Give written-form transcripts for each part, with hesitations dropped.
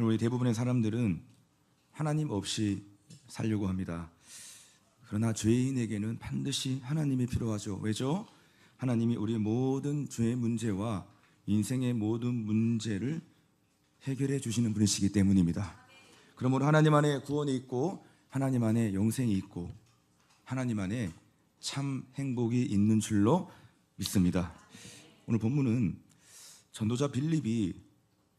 우리 대부분의 사람들은 하나님 없이 살려고 합니다. 그러나 죄인에게는 반드시 하나님이 필요하죠. 왜죠? 하나님이 우리의 모든 죄의 문제와 인생의 모든 문제를 해결해 주시는 분이시기 때문입니다. 그러므로 하나님 안에 구원이 있고 하나님 안에 영생이 있고 하나님 안에 참 행복이 있는 줄로 믿습니다. 오늘 본문은 전도자 빌립이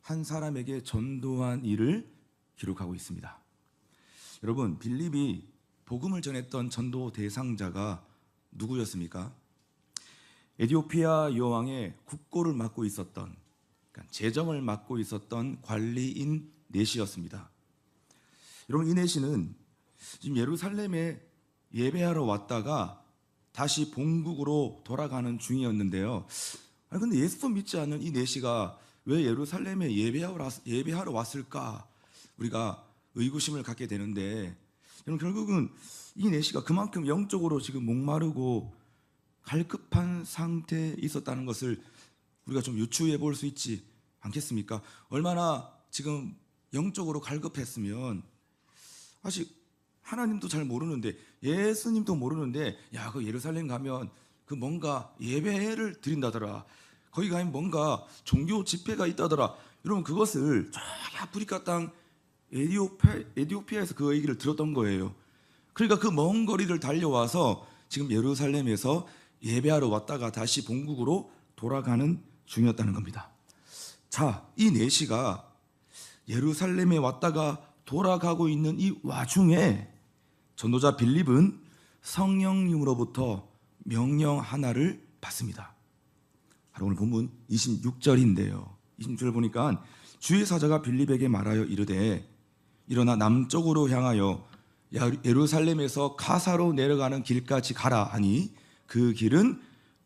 한 사람에게 전도한 일을 기록하고 있습니다. 여러분, 빌립이 복음을 전했던 전도 대상자가 누구였습니까? 에티오피아 여왕의 국고를 맡고 있었던, 그러니까 재정을 맡고 있었던 관리인 넷이었습니다. 여러분, 이 넷이는 지금 예루살렘에 예배하러 왔다가 다시 본국으로 돌아가는 중이었는데요. 근데 예수도 믿지 않는 이 넷이가 왜 예루살렘에 예배하러 왔을까? 우리가 의구심을 갖게 되는데, 여러분, 결국은 이 넷이가 그만큼 영적으로 지금 목마르고 갈급한 상태에 있었다는 것을 우리가 좀 유추해 볼 수 있지 않겠습니까? 얼마나 지금 영적으로 갈급했으면, 아직 하나님도 잘 모르는데, 예수님도 모르는데, 야, 그 예루살렘 가면 그 뭔가 예배를 드린다더라, 거기 가면 뭔가 종교 집회가 있다더라. 여러분, 그것을 저기 아프리카 땅 에티오피아에서 그 얘기를 들었던 거예요. 그러니까 그 먼 거리를 달려와서 지금 예루살렘에서 예배하러 왔다가 다시 본국으로 돌아가는 중이었다는 겁니다. 자, 이 넷이가 예루살렘에 왔다가 돌아가고 있는 이 와중에 전도자 빌립은 성령님으로부터 명령 하나를 받습니다. 바로 오늘 본문 26절인데요. 26절 보니까 주의 사자가 빌립에게 말하여 이르되 일어나 남쪽으로 향하여 예루살렘에서 가사로 내려가는 길까지 가라 하니 그 길은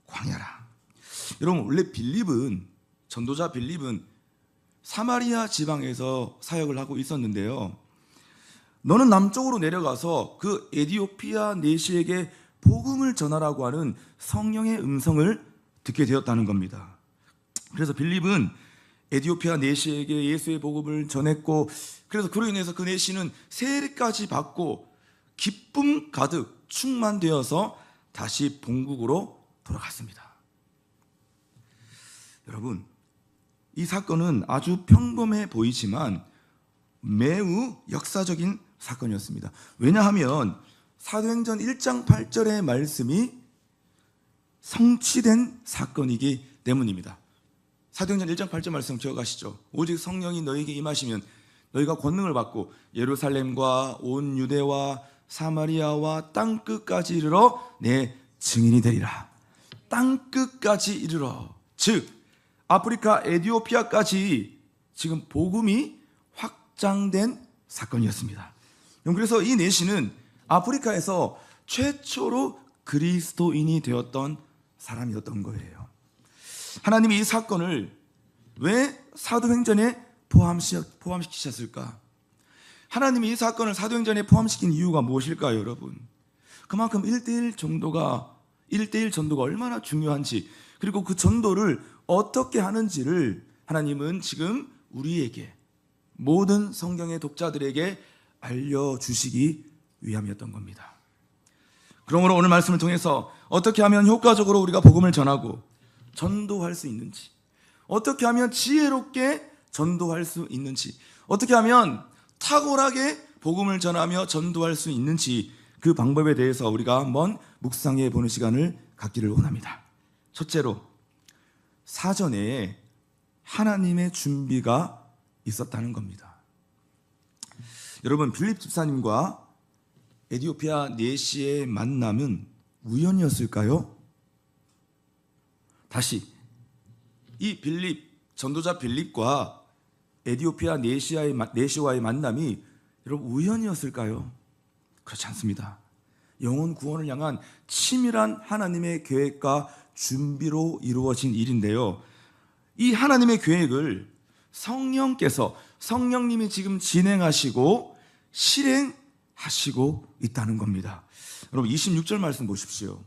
광야라. 여러분, 원래 전도자 빌립은 사마리아 지방에서 사역을 하고 있었는데요. 너는 남쪽으로 내려가서 그 에티오피아 내시에게 복음을 전하라고 하는 성령의 음성을 듣게 되었다는 겁니다. 그래서 빌립은 에티오피아 내시에게 예수의 복음을 전했고, 그래서 그로 인해서 그 내시는 세례까지 받고 기쁨 가득 충만되어서 다시 본국으로 돌아갔습니다. 여러분, 이 사건은 아주 평범해 보이지만 매우 역사적인 사건이었습니다. 왜냐하면 사도행전 1장 8절의 말씀이 성취된 사건이기 때문입니다. 사도행전 1장 8절 말씀 기억하시죠? 오직 성령이 너희에게 임하시면 너희가 권능을 받고 예루살렘과 온 유대와 사마리아와 땅끝까지 이르러 내 증인이 되리라. 땅끝까지 이르러, 즉 아프리카 에티오피아까지 지금 복음이 확장된 사건이었습니다. 그래서 이 넷이는 아프리카에서 최초로 그리스도인이 되었던 사람이었던 거예요. 하나님이 이 사건을 왜 사도행전에 포함시키셨을까? 하나님이 이 사건을 사도행전에 포함시킨 이유가 무엇일까요, 여러분? 그만큼 1대1 전도가 얼마나 중요한지, 그리고 그 전도를 어떻게 하는지를 하나님은 지금 우리에게, 모든 성경의 독자들에게 알려주시기 위함이었던 겁니다. 그러므로 오늘 말씀을 통해서 어떻게 하면 효과적으로 우리가 복음을 전하고 전도할 수 있는지, 어떻게 하면 지혜롭게 전도할 수 있는지, 어떻게 하면 탁월하게 복음을 전하며 전도할 수 있는지, 그 방법에 대해서 우리가 한번 묵상해 보는 시간을 갖기를 원합니다. 첫째로, 사전에 하나님의 준비가 있었다는 겁니다. 여러분, 빌립 집사님과 에티오피아 내시의 만남은 우연이었을까요? 다시, 이 전도자 빌립과 에티오피아 내시와의 만남이 여러분 우연이었을까요? 그렇지 않습니다. 영혼 구원을 향한 치밀한 하나님의 계획과 준비로 이루어진 일인데요. 이 하나님의 계획을 성령님이 지금 진행하시고 실행하시고 있다는 겁니다. 여러분, 26절 말씀 보십시오.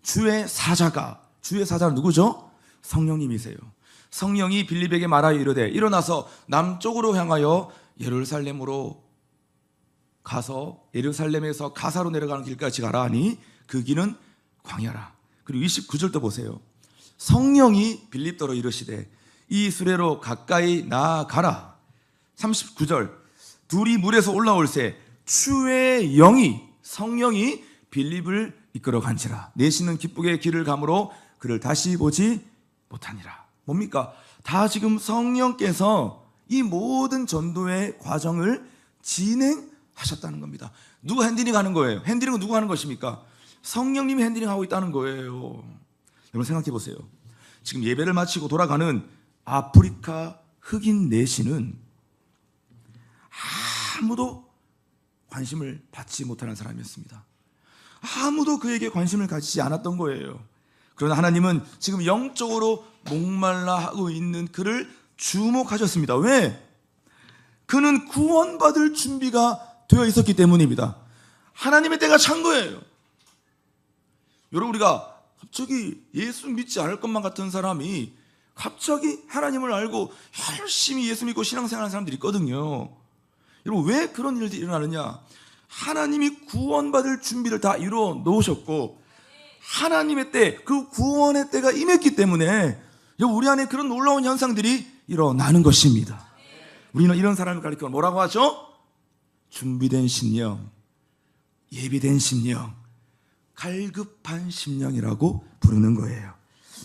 주의 사자는 누구죠? 성령님이세요. 성령이 빌립에게 말하여 이르되 일어나서 남쪽으로 향하여 예루살렘으로 가서 예루살렘에서 가사로 내려가는 길까지 가라 하니 그 길은 광야라. 그리고 29절도 보세요. 성령이 빌립더러 이르시되 이 수레로 가까이 나아가라. 39절 둘이 물에서 올라올새 주의 영이 성령이 빌립을 이끌어 간지라. 내시는 기쁘게 길을 가므로 그를 다시 보지 못하니라. 뭡니까? 다 지금 성령께서 이 모든 전도의 과정을 진행하셨다는 겁니다. 누가 핸들링 하는 거예요? 핸들링은 누가 하는 것입니까? 성령님이 핸들링 하고 있다는 거예요. 여러분 생각해 보세요. 지금 예배를 마치고 돌아가는 아프리카 흑인 내시는 아무도 관심을 받지 못하는 사람이었습니다. 아무도 그에게 관심을 가지지 않았던 거예요. 그러나 하나님은 지금 영적으로 목말라 하고 있는 그를 주목하셨습니다. 왜? 그는 구원받을 준비가 되어 있었기 때문입니다. 하나님의 때가 찬 거예요. 여러분, 우리가 갑자기 예수 믿지 않을 것만 같은 사람이 갑자기 하나님을 알고 열심히 예수 믿고 신앙생활하는 사람들이 있거든요. 여러분, 왜 그런 일들이 일어나느냐? 하나님이 구원받을 준비를 다 이루어 놓으셨고 하나님의 때, 그 구원의 때가 임했기 때문에 우리 안에 그런 놀라운 현상들이 일어나는 것입니다. 우리는 이런 사람을 가리켜 뭐라고 하죠? 준비된 심령, 예비된 심령, 갈급한 심령이라고 부르는 거예요.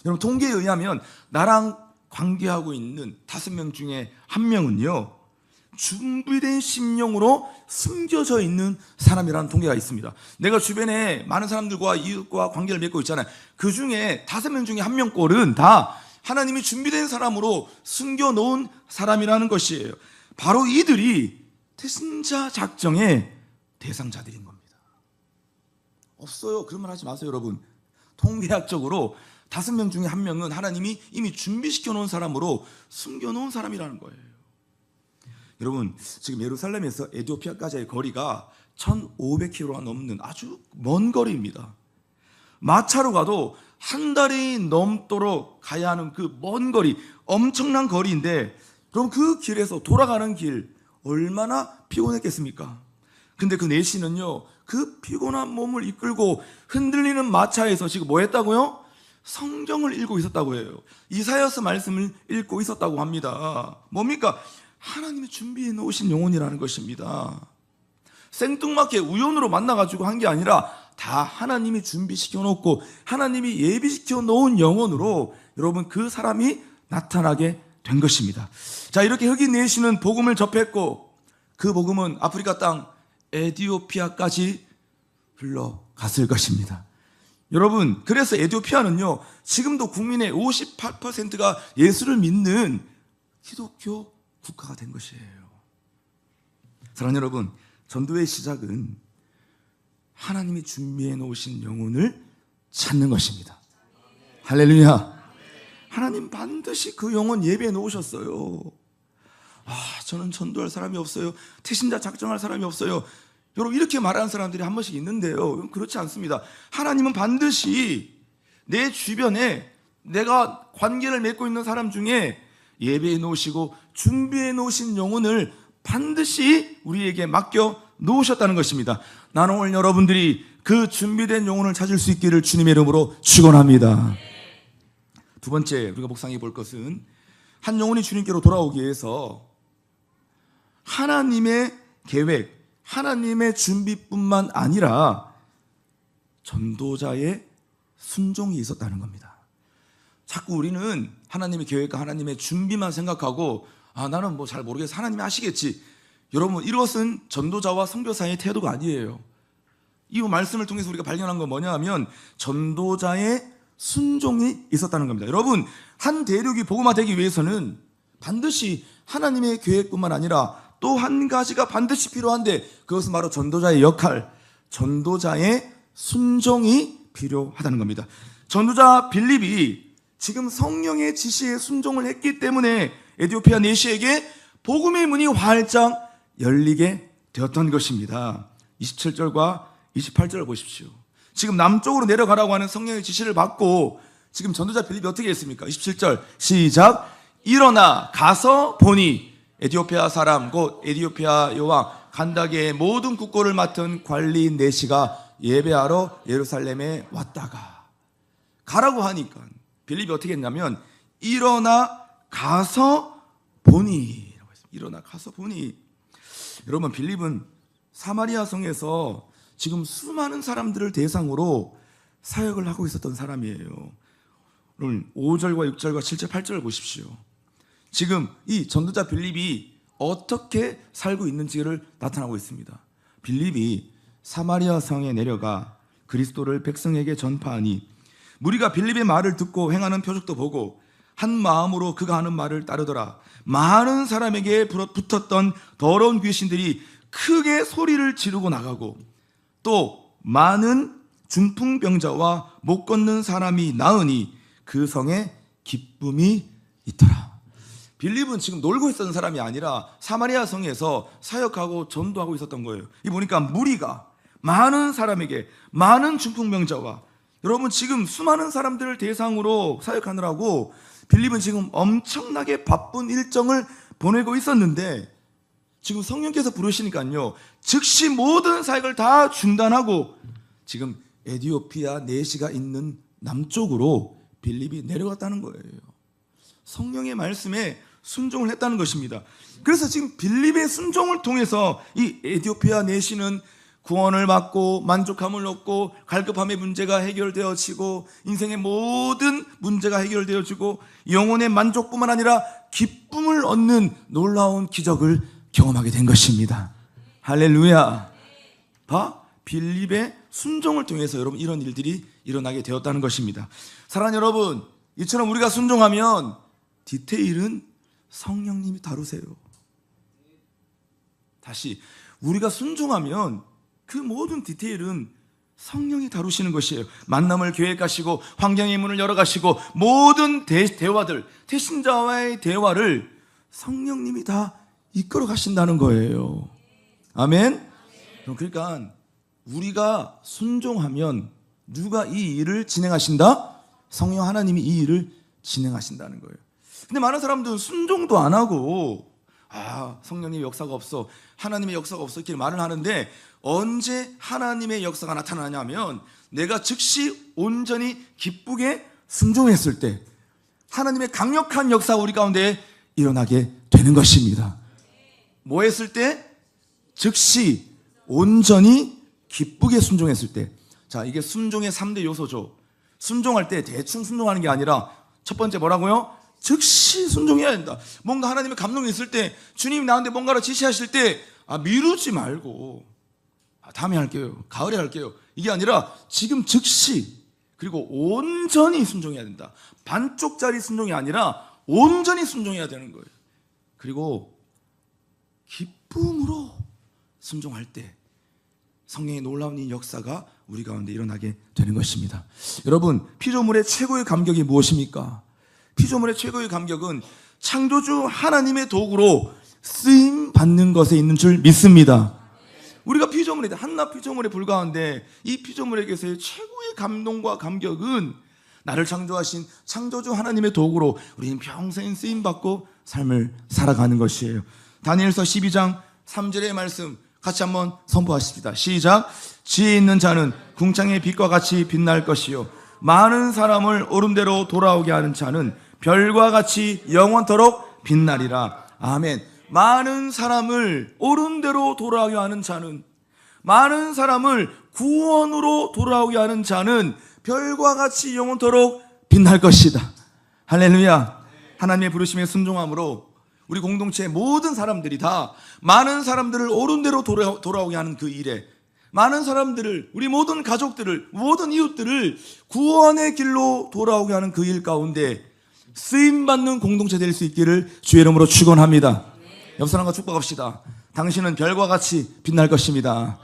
여러분, 통계에 의하면 나랑 관계하고 있는 5명 중에 1명은요 준비된 심령으로 숨겨져 있는 사람이라는 통계가 있습니다. 내가 주변에 많은 사람들과 이웃과 관계를 맺고 있잖아요. 그 중에 5명 중에 1명 꼴은 다 하나님이 준비된 사람으로 숨겨놓은 사람이라는 것이에요. 바로 이들이 태신자 작정의 대상자들인 겁니다. 없어요. 그런 말 하지 마세요, 여러분. 통계학적으로 5명 중에 1명은 하나님이 이미 준비시켜 놓은 사람으로 숨겨놓은 사람이라는 거예요. 여러분, 지금 예루살렘에서 에티오피아까지의 거리가 1500km가 넘는 아주 먼 거리입니다. 마차로 가도 한 달이 넘도록 가야 하는 그 먼 거리, 엄청난 거리인데 그럼 그 길에서 돌아가는 길 얼마나 피곤했겠습니까? 근데 그 내시는요, 그 피곤한 몸을 이끌고 흔들리는 마차에서 지금 뭐 했다고요? 성경을 읽고 있었다고 해요. 이사야서 말씀을 읽고 있었다고 합니다. 뭡니까? 하나님이 준비해 놓으신 영혼이라는 것입니다. 생뚱맞게 우연으로 만나가지고 한 게 아니라 다 하나님이 준비시켜 놓고 하나님이 예비시켜 놓은 영혼으로 여러분 그 사람이 나타나게 된 것입니다. 자, 이렇게 흑인 내시는 복음을 접했고 그 복음은 아프리카 땅 에티오피아까지 흘러갔을 것입니다. 여러분, 그래서 에티오피아는요 지금도 국민의 58%가 예수를 믿는 기독교 국가가 된 것이에요. 사랑하는 여러분, 전도의 시작은 하나님이 준비해 놓으신 영혼을 찾는 것입니다. 할렐루야. 하나님 반드시 그 영혼 예배해 놓으셨어요. 저는 전도할 사람이 없어요. 태신자 작정할 사람이 없어요. 여러분, 이렇게 말하는 사람들이 한 번씩 있는데요, 그렇지 않습니다. 하나님은 반드시 내 주변에 내가 관계를 맺고 있는 사람 중에 예배해 놓으시고 준비해 놓으신 영혼을 반드시 우리에게 맡겨 놓으셨다는 것입니다. 나는 오늘 여러분들이 그 준비된 영혼을 찾을 수 있기를 주님의 이름으로 축원합니다. 두 번째 우리가 묵상해 볼 것은 한 영혼이 주님께로 돌아오기 위해서 하나님의 계획, 하나님의 준비뿐만 아니라 전도자의 순종이 있었다는 겁니다. 자꾸 우리는 하나님의 계획과 하나님의 준비만 생각하고 나는 뭐 잘 모르겠어, 하나님이 하시겠지. 여러분, 이것은 전도자와 선교사의 태도가 아니에요. 이 말씀을 통해서 우리가 발견한 건 뭐냐 하면 전도자의 순종이 있었다는 겁니다. 여러분, 한 대륙이 복음화되기 위해서는 반드시 하나님의 계획뿐만 아니라 또 한 가지가 반드시 필요한데 그것은 바로 전도자의 역할, 전도자의 순종이 필요하다는 겁니다. 전도자 빌립이 지금 성령의 지시에 순종을 했기 때문에 에티오피아 내시에게 복음의 문이 활짝 열리게 되었던 것입니다. 27절과 28절을 보십시오. 지금 남쪽으로 내려가라고 하는 성령의 지시를 받고 지금 전도자 빌립이 어떻게 했습니까? 27절 시작. 일어나 가서 보니 에티오피아 사람 곧 에티오피아 여왕 간다게의 모든 국고를 맡은 관리인 네시가 예배하러 예루살렘에 왔다가, 가라고 하니까 빌립이 어떻게 했냐면 일어나 가서 보니 라고 했습니다. 일어나 가서 보니. 여러분, 빌립은 사마리아 성에서 지금 수많은 사람들을 대상으로 사역을 하고 있었던 사람이에요. 여러분 5절과 6절과 7절 8절을 보십시오. 지금 이 전도자 빌립이 어떻게 살고 있는지를 나타나고 있습니다. 빌립이 사마리아 성에 내려가 그리스도를 백성에게 전파하니 무리가 빌립의 말을 듣고 행하는 표적도 보고 한 마음으로 그가 하는 말을 따르더라. 많은 사람에게 붙었던 더러운 귀신들이 크게 소리를 지르고 나가고 또 많은 중풍병자와 못 걷는 사람이 나으니 그 성에 기쁨이 있더라. 빌립은 지금 놀고 있었던 사람이 아니라 사마리아 성에서 사역하고 전도하고 있었던 거예요. 이 보니까 무리가 많은 사람에게, 많은 중풍병자와, 여러분 지금 수많은 사람들을 대상으로 사역하느라고 빌립은 지금 엄청나게 바쁜 일정을 보내고 있었는데 지금 성령께서 부르시니까요, 즉시 모든 사역을 다 중단하고 지금 에티오피아 네시가 있는 남쪽으로 빌립이 내려갔다는 거예요. 성령의 말씀에 순종을 했다는 것입니다. 그래서 지금 빌립의 순종을 통해서 이 에티오피아 네시는 구원을 받고 만족함을 얻고 갈급함의 문제가 해결되어지고 인생의 모든 문제가 해결되어지고 영혼의 만족뿐만 아니라 기쁨을 얻는 놀라운 기적을 경험하게 된 것입니다. 할렐루야. 빌립의 순종을 통해서 여러분 이런 일들이 일어나게 되었다는 것입니다. 사랑하는 여러분, 이처럼 우리가 순종하면 디테일은 성령님이 다루세요. 다시, 우리가 순종하면 그 모든 디테일은 성령이 다루시는 것이에요. 만남을 계획하시고 환경의 문을 열어가시고 모든 대화들, 태신자와의 대화를 성령님이 다 이끌어 가신다는 거예요. 아멘. 그러니까 우리가 순종하면 누가 이 일을 진행하신다? 성령 하나님이 이 일을 진행하신다는 거예요. 근데 많은 사람들은 순종도 안 하고 성령님의 역사가 없어, 하나님의 역사가 없어 이렇게 말을 하는데, 언제 하나님의 역사가 나타나냐면 내가 즉시 온전히 기쁘게 순종했을 때 하나님의 강력한 역사가 우리 가운데 일어나게 되는 것입니다. 뭐 했을 때? 즉시 온전히 기쁘게 순종했을 때. 자, 이게 순종의 3대 요소죠. 순종할 때 대충 순종하는 게 아니라 첫 번째 뭐라고요? 즉시 순종해야 된다. 뭔가 하나님의 감동이 있을 때, 주님이 나한테 뭔가를 지시하실 때 미루지 말고 다음에 할게요, 가을에 할게요, 이게 아니라 지금 즉시, 그리고 온전히 순종해야 된다. 반쪽짜리 순종이 아니라 온전히 순종해야 되는 거예요. 그리고 기쁨으로 순종할 때 성령의 놀라운 이 역사가 우리 가운데 일어나게 되는 것입니다. 여러분, 피조물의 최고의 감격이 무엇입니까? 피조물의 최고의 감격은 창조주 하나님의 도구로 쓰임 받는 것에 있는 줄 믿습니다. 우리가 피조물이다, 한낱 피조물에 불과한데 이 피조물에게서의 최고의 감동과 감격은 나를 창조하신 창조주 하나님의 도구로 우리는 평생 쓰임 받고 삶을 살아가는 것이에요. 다니엘서 12장 3절의 말씀 같이 한번 선포하십시다. 시작. 지혜 있는 자는 궁창의 빛과 같이 빛날 것이요 많은 사람을 옳은대로 돌아오게 하는 자는 별과 같이 영원토록 빛나리라. 아멘. 많은 사람을 옳은대로 돌아오게 하는 자는, 많은 사람을 구원으로 돌아오게 하는 자는 별과 같이 영원토록 빛날 것이다. 할렐루야. 하나님의 부르심에 순종함으로 우리 공동체의 모든 사람들이 다 많은 사람들을 옳은대로 돌아오게 하는 그 일에, 많은 사람들을, 우리 모든 가족들을, 모든 이웃들을 구원의 길로 돌아오게 하는 그 일 가운데 쓰임받는 공동체 될 수 있기를 주의 이름으로 축원합니다. 옆 사람과 축복합시다. 당신은 별과 같이 빛날 것입니다.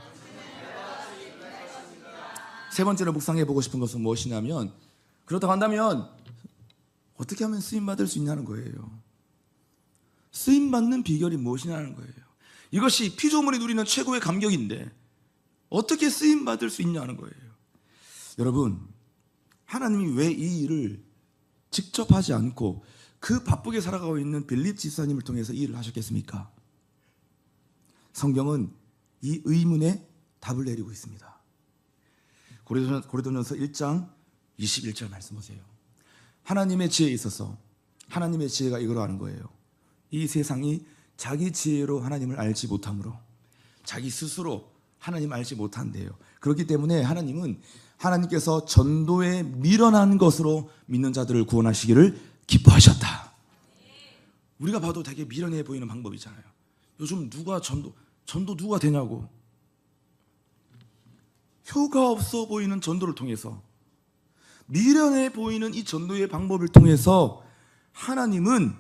세 번째로 묵상해 보고 싶은 것은 무엇이냐면, 그렇다고 한다면 어떻게 하면 쓰임받을 수 있냐는 거예요. 쓰임받는 비결이 무엇이냐는 거예요. 이것이 피조물이 누리는 최고의 감격인데 어떻게 쓰임받을 수 있냐는 거예요. 여러분, 하나님이 왜 이 일을 직접 하지 않고 그 바쁘게 살아가고 있는 빌립 집사님을 통해서 이 일을 하셨겠습니까? 성경은 이 의문에 답을 내리고 있습니다. 고린도전서 1장 21절 말씀 보세요. 하나님의 지혜에 있어서 하나님의 지혜가 이거로 하는 거예요. 이 세상이 자기 지혜로 하나님을 알지 못하므로 자기 스스로 하나님을 알지 못한대요. 그렇기 때문에 하나님은 하나님께서 전도에 미련한 것으로 믿는 자들을 구원하시기를 기뻐하셨다. 우리가 봐도 되게 미련해 보이는 방법이잖아요. 요즘 누가 전도 누가 되냐고. 효과 없어 보이는 전도를 통해서, 미련해 보이는 이 전도의 방법을 통해서 하나님은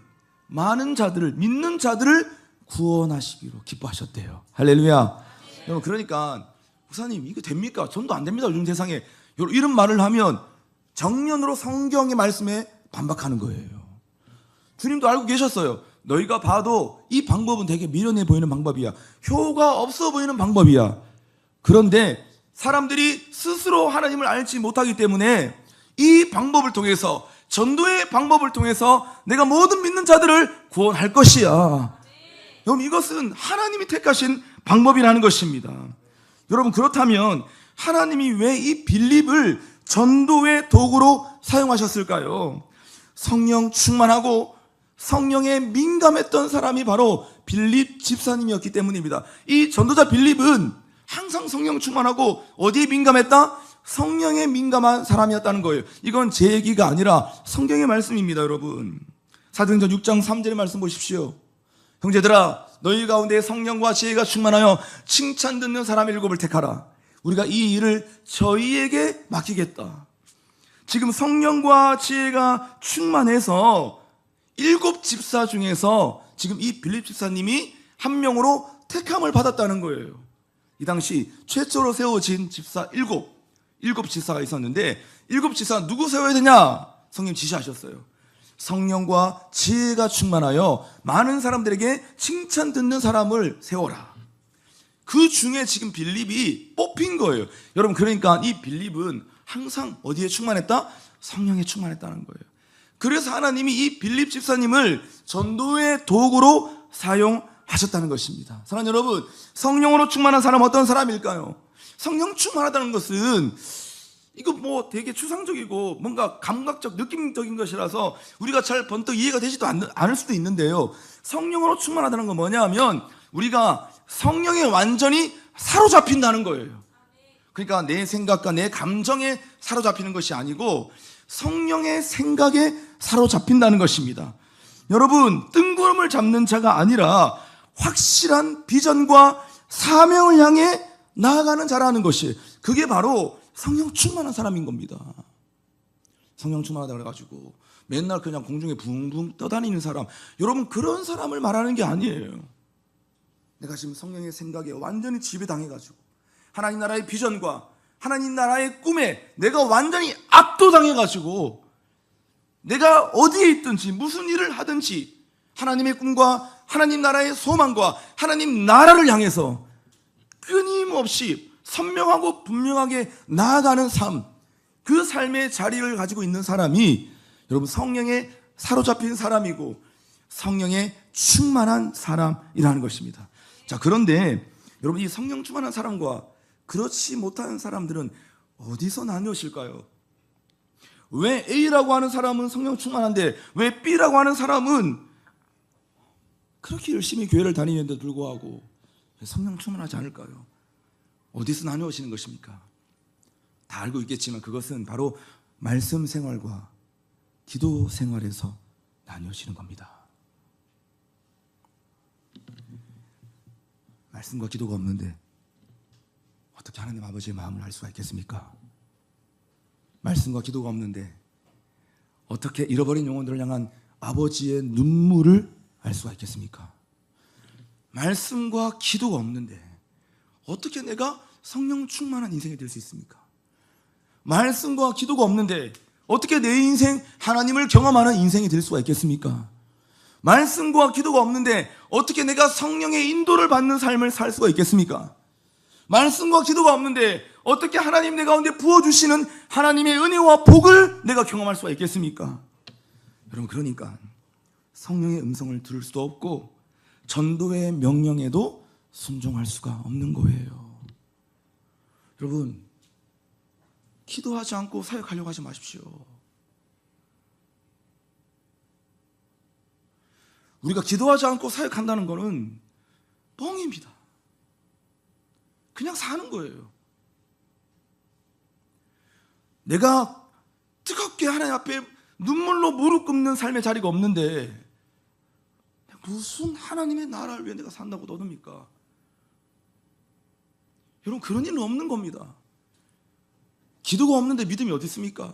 많은 자들을, 믿는 자들을 구원하시기로 기뻐하셨대요. 할렐루야. 여러분, 그러니까 목사님 이거 됩니까? 전도 안 됩니다 요즘 세상에. 이런 말을 하면 정면으로 성경의 말씀에 반박하는 거예요. 주님도 알고 계셨어요. 너희가 봐도 이 방법은 되게 미련해 보이는 방법이야. 효과 없어 보이는 방법이야. 그런데 사람들이 스스로 하나님을 알지 못하기 때문에 이 방법을 통해서, 전도의 방법을 통해서 내가 모든 믿는 자들을 구원할 것이야. 여러분, 이것은 하나님이 택하신 방법이라는 것입니다. 여러분, 그렇다면 하나님이 왜 이 빌립을 전도의 도구로 사용하셨을까요? 성령 충만하고 성령에 민감했던 사람이 바로 빌립 집사님이었기 때문입니다. 이 전도자 빌립은 항상 성령 충만하고 어디에 민감했다? 성령에 민감한 사람이었다는 거예요. 이건 제 얘기가 아니라 성경의 말씀입니다. 여러분, 사도행전 6장 3절의 말씀 보십시오. 형제들아, 너희 가운데 성령과 지혜가 충만하여 칭찬 듣는 사람 7을 택하라. 우리가 이 일을 저희에게 맡기겠다. 지금 성령과 지혜가 충만해서 7 집사 중에서 지금 이 빌립 집사님이 한 명으로 택함을 받았다는 거예요. 이 당시 최초로 세워진 집사 7 집사가 있었는데, 7 집사 누구 세워야 되냐? 성령 지시하셨어요. 성령과 지혜가 충만하여 많은 사람들에게 칭찬 듣는 사람을 세워라. 그 중에 지금 빌립이 뽑힌 거예요. 여러분, 그러니까 이 빌립은 항상 어디에 충만했다? 성령에 충만했다는 거예요. 그래서 하나님이 이 빌립 집사님을 전도의 도구로 사용하셨다는 것입니다. 사랑하는 여러분, 성령으로 충만한 사람 어떤 사람일까요? 성령 충만하다는 것은 이거 뭐 되게 추상적이고 뭔가 감각적, 느낌적인 것이라서 우리가 잘 번뜩 이해가 되지도 않을 수도 있는데요. 성령으로 충만하다는 건 뭐냐 하면 우리가 성령에 완전히 사로잡힌다는 거예요. 그러니까 내 생각과 내 감정에 사로잡히는 것이 아니고 성령의 생각에 사로잡힌다는 것입니다. 여러분, 뜬구름을 잡는 자가 아니라 확실한 비전과 사명을 향해 나아가는 자라는 것이, 그게 바로 성령 충만한 사람인 겁니다. 성령 충만하다 그래가지고 맨날 그냥 공중에 붕붕 떠다니는 사람, 여러분, 그런 사람을 말하는 게 아니에요. 내가 지금 성령의 생각에 완전히 지배당해가지고 하나님 나라의 비전과 하나님 나라의 꿈에 내가 완전히 압도당해가지고 내가 어디에 있든지 무슨 일을 하든지 하나님의 꿈과 하나님 나라의 소망과 하나님 나라를 향해서 끊임없이 선명하고 분명하게 나아가는 삶, 그 삶의 자리를 가지고 있는 사람이 여러분 성령에 사로잡힌 사람이고 성령에 충만한 사람이라는 것입니다. 자, 그런데 여러분, 이 성령 충만한 사람과 그렇지 못한 사람들은 어디서 나뉘어질까요? 왜 A라고 하는 사람은 성령 충만한데 왜 B라고 하는 사람은 그렇게 열심히 교회를 다니는데도 불구하고 성령 충만하지 않을까요? 어디서 나누어지는 것입니까? 다 알고 있겠지만 그것은 바로 말씀 생활과 기도 생활에서 나누어지는 겁니다. 말씀과 기도가 없는데 어떻게 하나님 아버지의 마음을 알 수가 있겠습니까? 말씀과 기도가 없는데 어떻게 잃어버린 영혼들을 향한 아버지의 눈물을 알 수가 있겠습니까? 말씀과 기도가 없는데 어떻게 내가 성령 충만한 인생이 될 수 있습니까? 말씀과 기도가 없는데 어떻게 내 인생 하나님을 경험하는 인생이 될 수가 있겠습니까? 말씀과 기도가 없는데 어떻게 내가 성령의 인도를 받는 삶을 살 수가 있겠습니까? 말씀과 기도가 없는데 어떻게 하나님 내 가운데 부어주시는 하나님의 은혜와 복을 내가 경험할 수가 있겠습니까? 여러분, 그러니까 성령의 음성을 들을 수도 없고 전도의 명령에도 순종할 수가 없는 거예요. 여러분, 기도하지 않고 사역하려고 하지 마십시오. 우리가 기도하지 않고 사역한다는 것은 뻥입니다. 그냥 사는 거예요. 내가 뜨겁게 하나님 앞에 눈물로 무릎 꿇는 삶의 자리가 없는데 무슨 하나님의 나라를 위해 내가 산다고 떠듭니까? 여러분, 그런 일은 없는 겁니다. 기도가 없는데 믿음이 어디 있습니까?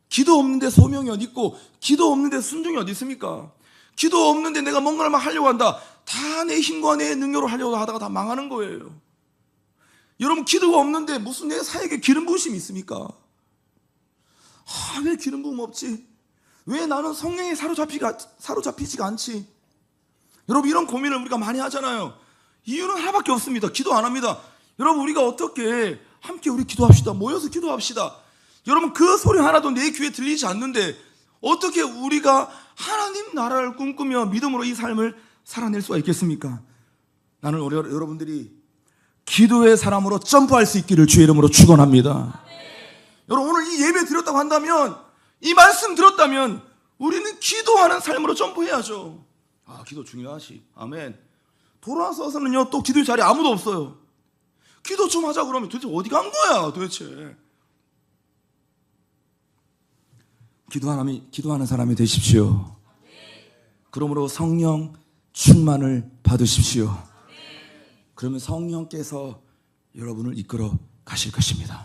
기도 없는데 소명이 어디 있고, 기도 없는데 순종이 어디 있습니까? 기도 없는데 내가 뭔가를 막 하려고 한다. 다 내 힘과 내 능력으로 하려고 하다가 다 망하는 거예요. 여러분, 기도가 없는데 무슨 내 사역에 기름 부으심이 있습니까? 왜 기름 부음 없지? 왜 나는 성령에 사로잡히지가 않지? 여러분, 이런 고민을 우리가 많이 하잖아요. 이유는 하나밖에 없습니다. 기도 안 합니다. 여러분, 우리가 어떻게 함께 우리 기도합시다. 모여서 기도합시다. 여러분, 그 소리 하나도 내 귀에 들리지 않는데 어떻게 우리가 하나님 나라를 꿈꾸며 믿음으로 이 삶을 살아낼 수가 있겠습니까? 나는 여러분들이 기도의 사람으로 점프할 수 있기를 주의 이름으로 축원합니다. 여러분, 오늘 이 예배 드렸다고 한다면, 이 말씀 들었다면 우리는 기도하는 삶으로 점프해야죠. 기도 중요하지. 아멘. 돌아서서는요, 또 기도의 자리에 아무도 없어요. 기도 좀 하자 그러면 도대체 어디 간 거야 도대체. 기도하는 사람이 되십시오. 그러므로 성령 충만을 받으십시오. 그러면 성령께서 여러분을 이끌어 가실 것입니다.